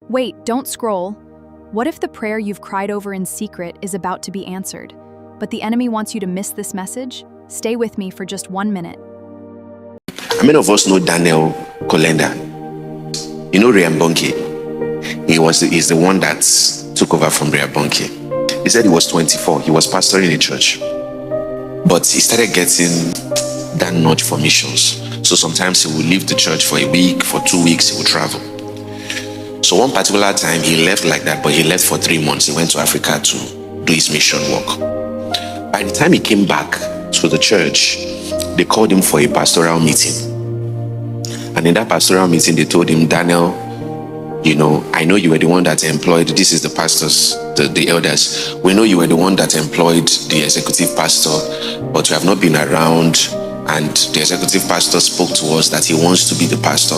Wait, don't scroll. What if the prayer you've cried over in secret is about to be answered, but the enemy wants you to miss this message? Stay with me for just 1 minute. How many of us know Daniel Kolenda? You know Ryan Bonke? He's the one that took over from Ryan Bonke. He said he was 24. He was pastoring a church. But he started getting that nudge for missions. So sometimes he would leave the church for a week, for 2 weeks, he would travel. So one particular time he left like that, but he left for 3 months. He went to Africa to do his mission work. By the time he came back to the church, they called him for a pastoral meeting. And in that pastoral meeting, they told him, Daniel, I know you were the one that employed, this is the pastors, the elders. We know you were the one that employed the executive pastor, but you have not been around. And the executive pastor spoke to us that he wants to be the pastor.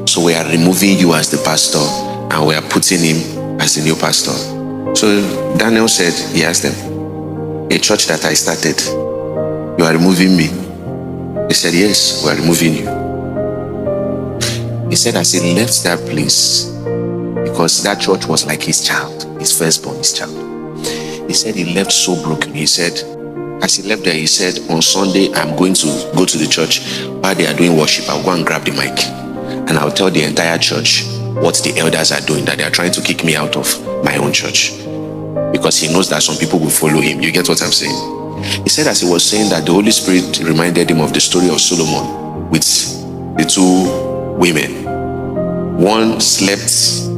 So we are removing you as the pastor and we are putting him as the new pastor. So Daniel said, he asked them, a church that I started, you are removing me? He said, yes, we are removing you. He said, as he left that place, because that church was like his child, his firstborn, his child. He said he left so broken. He said, as he left there, he said, on Sunday, I'm going to go to the church. While they are doing worship, I'll go and grab the mic. And I'll tell the entire church what the elders are doing, that they are trying to kick me out of my own church. Because he knows that some people will follow him. You get what I'm saying? He said as he was saying that, the Holy Spirit reminded him of the story of Solomon with the 2 women. One slept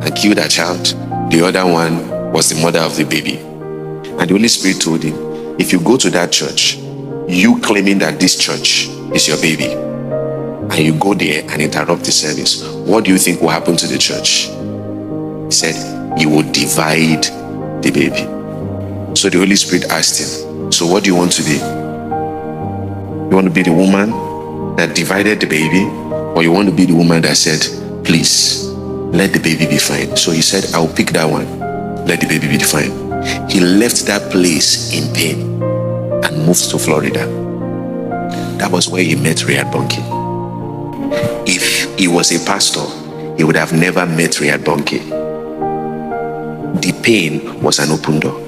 and killed a child. The other one was the mother of the baby. And the Holy Spirit told him, if you go to that church, you claiming that this church is your baby, and you go there and interrupt the service, what do you think will happen to the church? He said, you will divide the baby. So the Holy Spirit asked him, so what do you want to be? You want to be the woman that divided the baby, or you want to be the woman that said, please, let the baby be fine? So he said, I'll pick that one. Let the baby be fine. He left that place in pain and moved to Florida. That was where he met Riyad Bonke. If he was a pastor, he would have never met Riyad Bonke. The pain was an open door.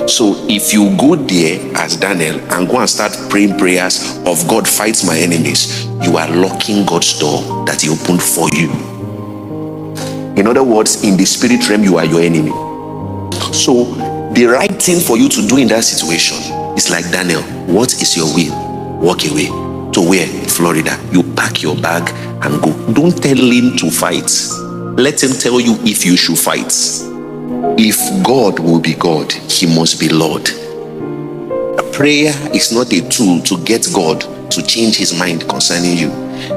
So if you go there as Daniel and go and start praying prayers of God fights my enemies, you are locking God's door that he opened for you. In other words, in the spirit realm, you are your enemy. So the right thing for you to do in that situation is like Daniel. What is your will? Walk away. To where? Florida. You pack your bag and go. Don't tell him to fight. Let him tell you if you should fight. If God will be God, he must be Lord. A prayer is not a tool to get God to change his mind concerning you.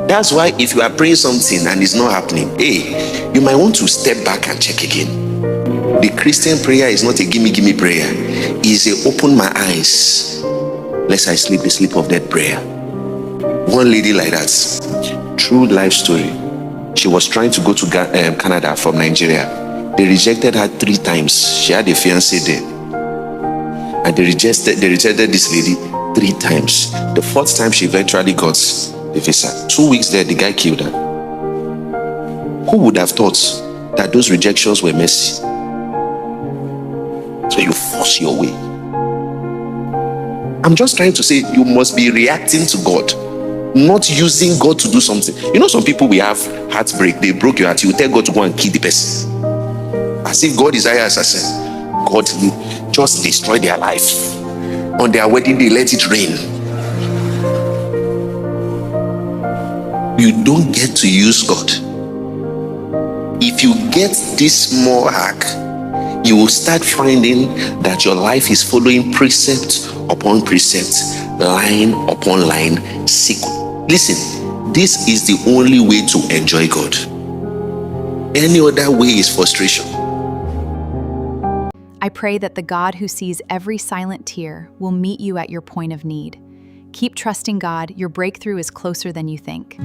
That's why if you are praying something and it's not happening, you might want to step back and check again. The Christian prayer is not a gimme prayer. It's a open my eyes lest I sleep the sleep of death prayer. One lady like that, true life story. She was trying to go to Canada from Nigeria. They rejected her 3 times. She had a fiancé there. And they rejected this lady 3 times. The 4th time she eventually got the visa. 2 weeks there, the guy killed her. Who would have thought that those rejections were mercy? So you force your way. I'm just trying to say you must be reacting to God, not using God to do something. You know, some people, we have heartbreak. They broke your heart. You tell God to go and kill the person. As if God is an assassin. God just destroy their life. On their wedding day, let it rain. You don't get to use God. If you get this small hack, you will start finding that your life is following precept upon precept, line upon line, Listen, this is the only way to enjoy God. Any other way is frustration. I pray that the God who sees every silent tear will meet you at your point of need. Keep trusting God. Your breakthrough is closer than you think.